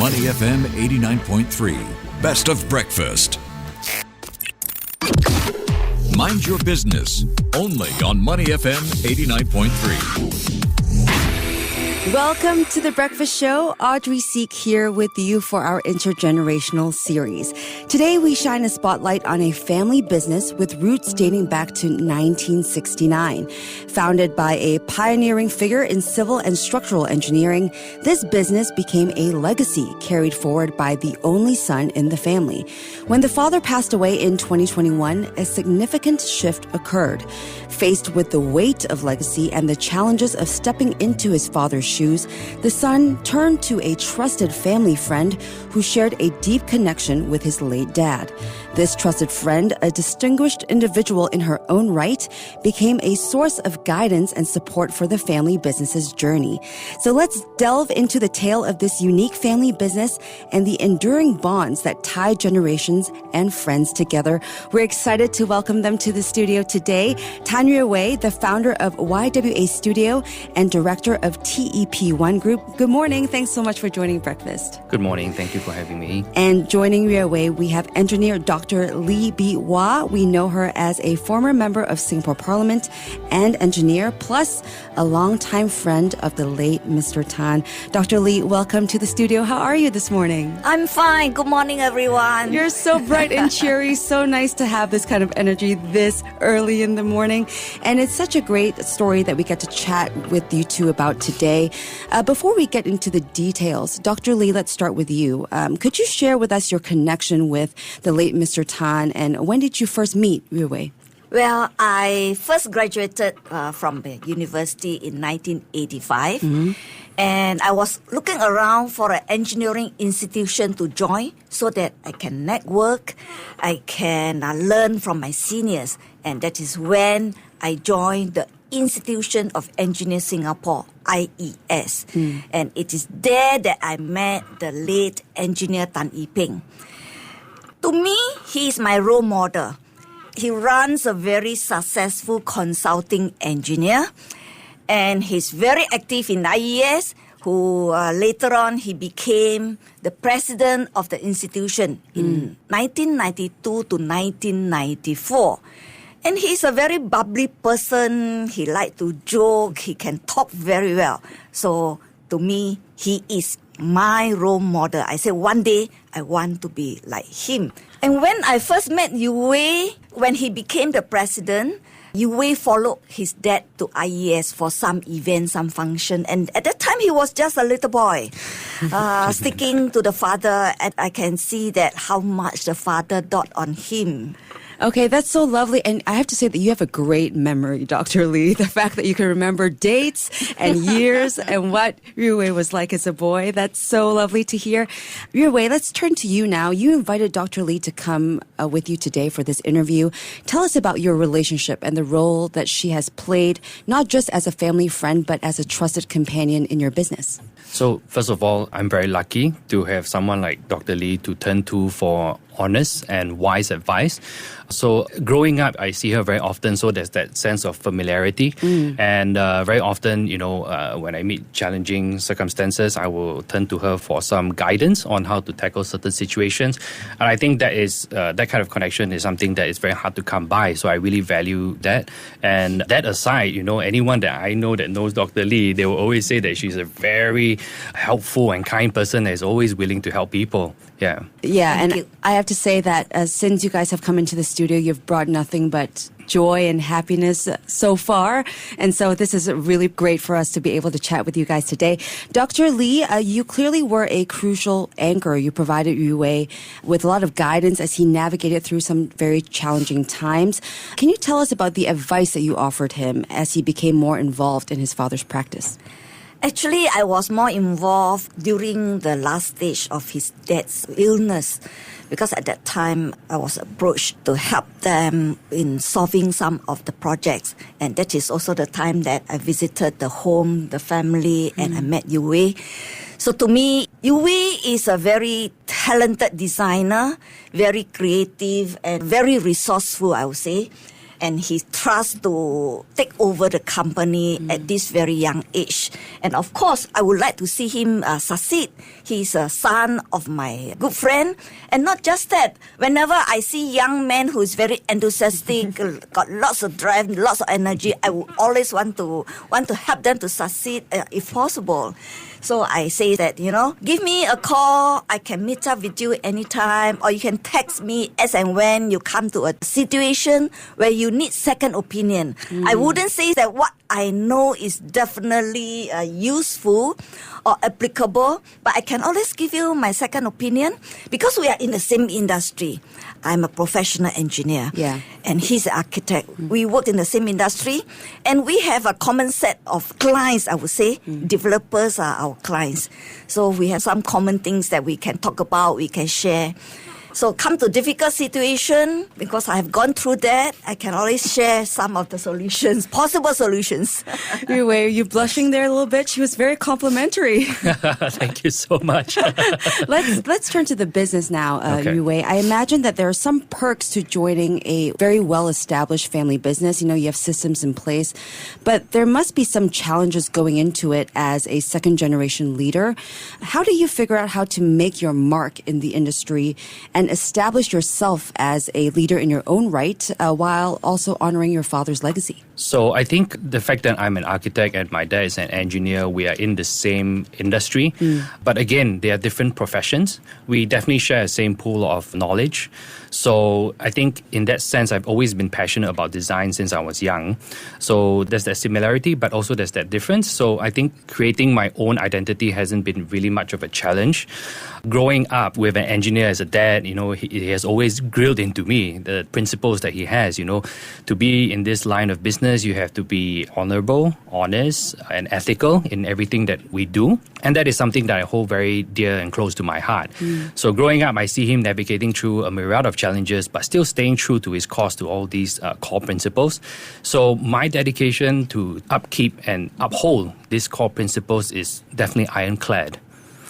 Money FM 89.3. Best of breakfast. Mind your business. Only on Money FM 89.3. Welcome to The Breakfast Show. Audrey, Siek here with you for our intergenerational series. Today we shine a spotlight on a family business with roots dating back to 1969. Founded by a pioneering figure in civil and structural engineering, this business became a legacy carried forward by the only son in the family. When the father passed away in 2021, a significant shift occurred. Faced with the weight of legacy and the challenges of stepping into his father's shoes, the son turned to a trusted family friend who shared a deep connection with his late dad. This trusted friend, a distinguished individual in her own right, became a source of guidance and support for the family business's journey. So let's delve into the tale of this unique family business and the enduring bonds that tie generations and friends together. We're excited to welcome them to the studio today. Tan Yue Wei, the founder of YWA Studio and director of Te1 Group. Good morning. Thanks so much for joining breakfast. Good morning. Thank you for having me. And joining Yue Wei, we have engineer Dr. Lee B. Wah. We know her as a former member of Singapore Parliament and engineer, plus a longtime friend of the late Mr. Tan. Dr. Lee, welcome to the studio. How are you this morning? I'm fine. Good morning, everyone. You're so bright and cheery. So nice to have this kind of energy this early in the morning. And it's such a great story that we get to chat with you two about today. Before we get into the details, Dr. Lee, let's start with you. Could you share with us your connection with the late Mr. Tan, and when did you first meet Yue Wei? Well, I first graduated from the university in 1985, and I was looking around for an engineering institution to join so that I can network, I can learn from my seniors, and that is when I joined the Institution of Engineers Singapore, IES. And it is there that I met the late engineer Tan Yi Ping. To me, he is my role model. He runs a very successful consulting engineer, and he's very active in IES, who later on he became the president of the institution in 1992 to 1994. And he's a very bubbly person. He likes to joke. He can talk very well. So to me, he is my role model. I said one day I want to be like him. And when I first met Yue Wei, when he became the president, Yue Wei followed his dad to IES for some event, some function. And at that time, he was just a little boy, sticking to the father. And I can see that how much the father thought on him. Okay, that's so lovely. And I have to say that you have a great memory, Dr. Lee. The fact that you can remember dates and years and what Yue Wei was like as a boy, that's so lovely to hear. Yue Wei, let's turn to you now. You invited Dr. Lee to come with you today for this interview. Tell us about your relationship and the role that she has played, not just as a family friend, but as a trusted companion in your business. So, first of all, I'm very lucky to have someone like Dr. Lee to turn to for honest and wise advice. So growing up, I see her very often, so there's that sense of familiarity. And very often, when I meet challenging circumstances, I will turn to her for some guidance on how to tackle certain situations. And I think that is that kind of connection is something that is very hard to come by. So I really value that. And that aside, anyone that I know that knows Dr. Lee, they will always say that she's a very helpful and kind person that is always willing to help people. Yeah. Yeah, and I have to say that since you guys have come into the studio, you've brought nothing but joy and happiness so far. And so this is really great for us to be able to chat with you guys today. Dr. Lee, you clearly were a crucial anchor. You provided Yue Wei with a lot of guidance as he navigated through some very challenging times. Can you tell us about the advice that you offered him as he became more involved in his father's practice? Actually, I was more involved during the last stage of his dad's illness, because at that time I was approached to help them in solving some of the projects. And that is also the time that I visited the home, the family, and I met Yue Wei. So to me, Yue Wei is a very talented designer, very creative and very resourceful, I would say. and he trusts to take over the company at this very young age. And of course, I would like to see him succeed. He's a son of my good friend. And not just that, whenever I see young men who is very enthusiastic, got lots of drive, lots of energy, I would always want to help them to succeed if possible. So I say that, give me a call. I can meet up with you anytime, or you can text me as and when you come to a situation where you need second opinion. I wouldn't say that what I know is definitely useful or applicable, but I can always give you my second opinion because we are in the same industry. I'm a professional engineer, and he's an architect. We work in the same industry, and we have a common set of clients, I would say. Developers are our clients. So we have some common things that we can talk about, we can share. So come to difficult situation, because I have gone through that, I can always share some of the solutions, possible solutions. Yue Wei, are you blushing there a little bit? She was very complimentary. Thank you so much. Let's turn to the business now, Yue Wei. I imagine that there are some perks to joining a very well-established family business. You have systems in place, but there must be some challenges going into it as a second-generation leader. How do you figure out how to make your mark in the industry and establish yourself as a leader in your own right while also honoring your father's legacy? So I think the fact that I'm an architect and my dad is an engineer, we are in the same industry. But again, they are different professions. We definitely share the same pool of knowledge. So I think in that sense, I've always been passionate about design since I was young. So there's that similarity, but also there's that difference. So I think creating my own identity hasn't been really much of a challenge. Growing up with an engineer as a dad, he has always grilled into me the principles that he has. To be in this line of business, you have to be honorable, honest, and ethical in everything that we do. And that is something that I hold very dear and close to my heart. So growing up, I see him navigating through a myriad of challenges, but still staying true to his cause, to all these core principles. So my dedication to upkeep and uphold these core principles is definitely ironclad.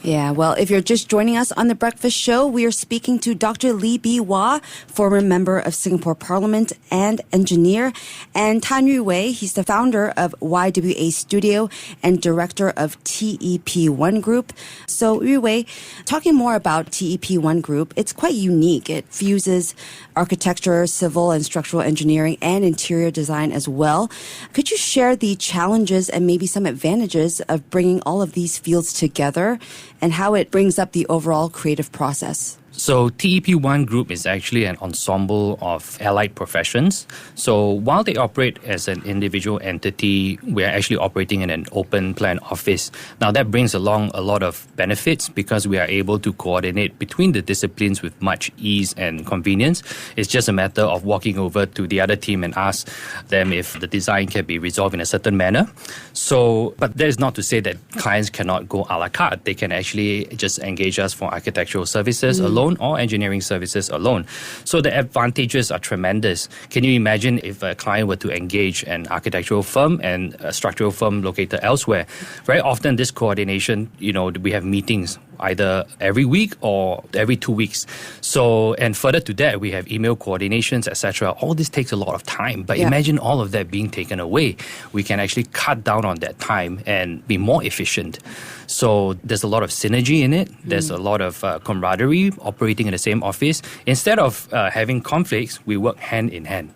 Yeah, well, if you're just joining us on The Breakfast Show, we are speaking to Dr. Lee B. Wah, former member of Singapore Parliament and engineer, and Tan Yue Wei. He's the founder of YWA Studio and director of TEP1 Group. So, Yue Wei, talking more about TEP1 Group, it's quite unique. It fuses architecture, civil and structural engineering, and interior design as well. Could you share the challenges and maybe some advantages of bringing all of these fields together and how it brings up the overall creative process? So TEP1 Group is actually an ensemble of allied professions. So while they operate as an individual entity, we are actually operating in an open plan office. Now that brings along a lot of benefits because we are able to coordinate between the disciplines with much ease and convenience. It's just a matter of walking over to the other team and ask them if the design can be resolved in a certain manner. So, but that is not to say that clients cannot go a la carte. They can actually just engage us for architectural services alone or engineering services alone. So the advantages are tremendous. Can you imagine if a client were to engage an architectural firm and a structural firm located elsewhere? Very often this coordination, we have meetings either every week or every 2 weeks. So, and further to that, we have email coordinations, etc. All this takes a lot of time. But imagine all of that being taken away. We can actually cut down on that time and be more efficient. So there's a lot of synergy in it. There's a lot of camaraderie operating in the same office. Instead of having conflicts, we work hand in hand.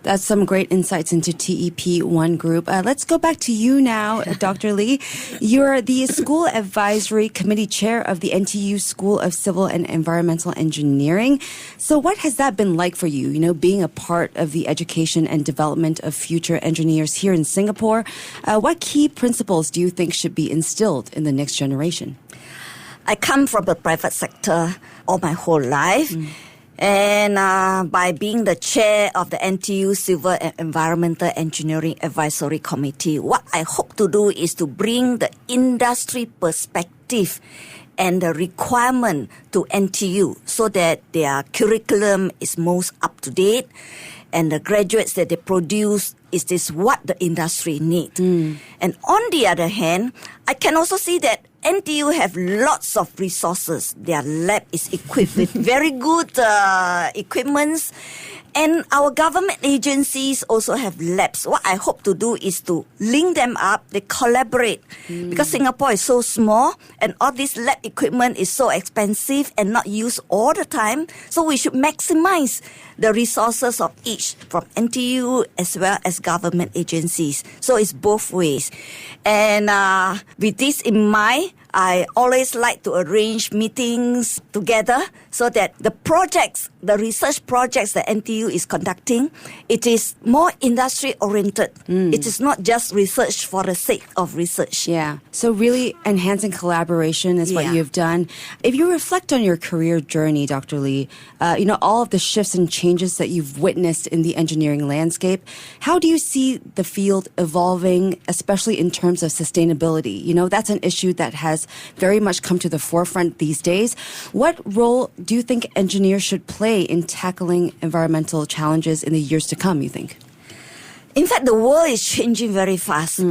That's some great insights into TEP1 Group. Let's go back to you now, Dr. Lee. You're the School Advisory Committee Chair of the NTU School of Civil and Environmental Engineering. So what has that been like for you, being a part of the education and development of future engineers here in Singapore? What key principles do you think should be instilled in the next generation? I come from the private sector all my whole life. And by being the chair of the NTU Civil and Environmental Engineering Advisory Committee, what I hope to do is to bring the industry perspective and the requirement to NTU so that their curriculum is most up to date and the graduates that they produce is this what the industry needs. And on the other hand, I can also see that NTU have lots of resources. Their lab is equipped with very good equipments, And our government agencies also have labs. What I hope to do is to link them up, they collaborate. Because Singapore is so small and all this lab equipment is so expensive and not used all the time. So we should maximize the resources of each from NTU as well as government agencies. So it's both ways. And with this in mind, I always like to arrange meetings together so that the projects, the research projects that NTU is conducting, it is more industry-oriented. It is not just research for the sake of research. Yeah. So really enhancing collaboration is what you've done. If you reflect on your career journey, Dr. Lee, all of the shifts and changes that you've witnessed in the engineering landscape, how do you see the field evolving, especially in terms of sustainability? That's an issue that has very much come to the forefront these days. What role do you think engineers should play in tackling environmental challenges in the years to come, you think? In fact, the world is changing very fast.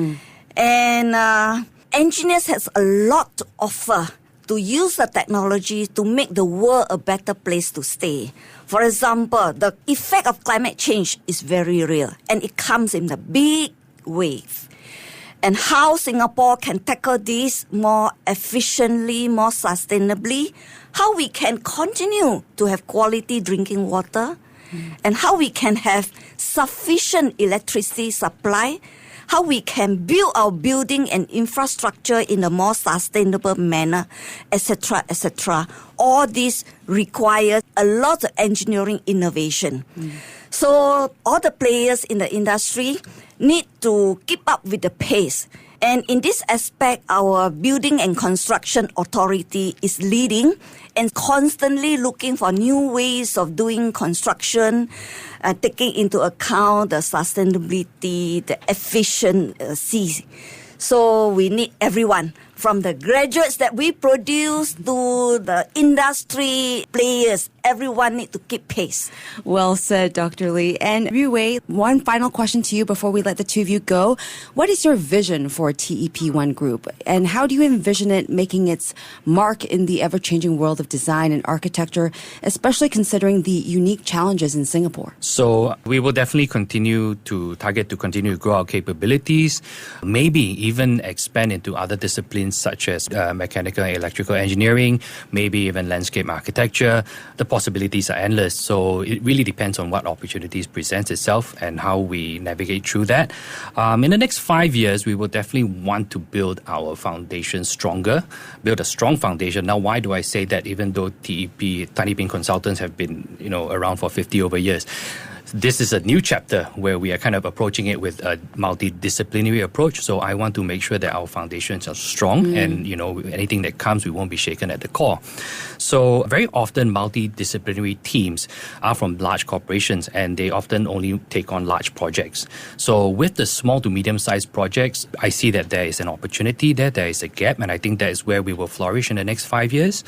And engineers has a lot to offer to use the technology to make the world a better place to stay. For example, the effect of climate change is very real and it comes in a big wave. And how Singapore can tackle this more efficiently, more sustainably, how we can continue to have quality drinking water, and how we can have sufficient electricity supply, how we can build our building and infrastructure in a more sustainable manner, etc., etc. All this requires a lot of engineering innovation. So all the players in the industry need to keep up with the pace. And in this aspect, our Building and Construction Authority is leading and constantly looking for new ways of doing construction, taking into account the sustainability, the efficiency. So we need everyone, from the graduates that we produce to the industry players. Everyone need to keep pace. Well said, Dr. Lee. And Yue Wei, one final question to you before we let the two of you go. What is your vision for Te1 Group? And how do you envision it making its mark in the ever-changing world of design and architecture, especially considering the unique challenges in Singapore? So we will definitely continue to grow our capabilities, maybe even expand into other disciplines such as mechanical and electrical engineering, maybe even landscape architecture. The possibilities are endless. So it really depends on what opportunities presents itself and how we navigate through that. In the next 5 years, we will definitely want to build our foundation stronger, build a strong foundation. Now, why do I say that? Even though Tiny Bean Consultants have been, around for 50 over years. This is a new chapter where we are kind of approaching it with a multidisciplinary approach. So I want to make sure that our foundations are strong and, anything that comes, we won't be shaken at the core. So very often multidisciplinary teams are from large corporations and they often only take on large projects. So with the small to medium-sized projects, I see that there is an opportunity there is a gap, and I think that is where we will flourish in the next 5 years.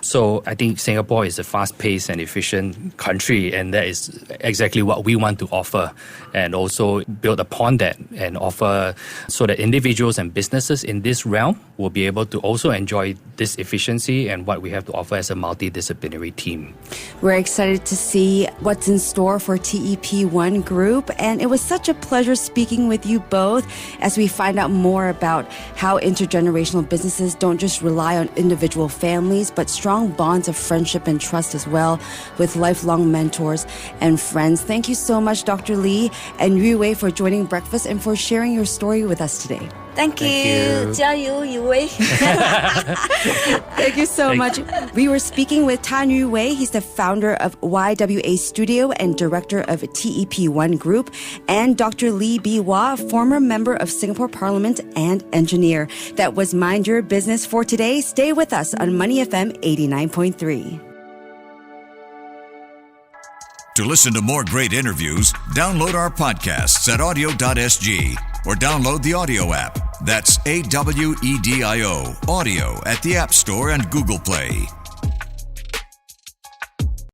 So I think Singapore is a fast-paced and efficient country, and that is exactly what we want to offer, and also build upon that and offer so that individuals and businesses in this realm will be able to also enjoy this efficiency and what we have to offer as a multidisciplinary team. We're excited to see what's in store for Te1 Group, and it was such a pleasure speaking with you both as we find out more about how intergenerational businesses don't just rely on individual families, but strong bonds of friendship and trust as well with lifelong mentors and friends. Thank you so much, Dr. Lee and Yue Wei, for joining Breakfast and for sharing your story with us today. Thank you. 加油, Yue Wei. Thank you so much. We were speaking with Tan Yue Wei. He's the founder of YWA Studio and director of Te1 Group, and Dr. Lee B. Wah, former member of Singapore Parliament and engineer. That was Mind Your Business for today. Stay with us on Money FM 89.3. To listen to more great interviews, download our podcasts at audio.sg or download the audio app. That's AWEDIO, audio at the App Store and Google Play.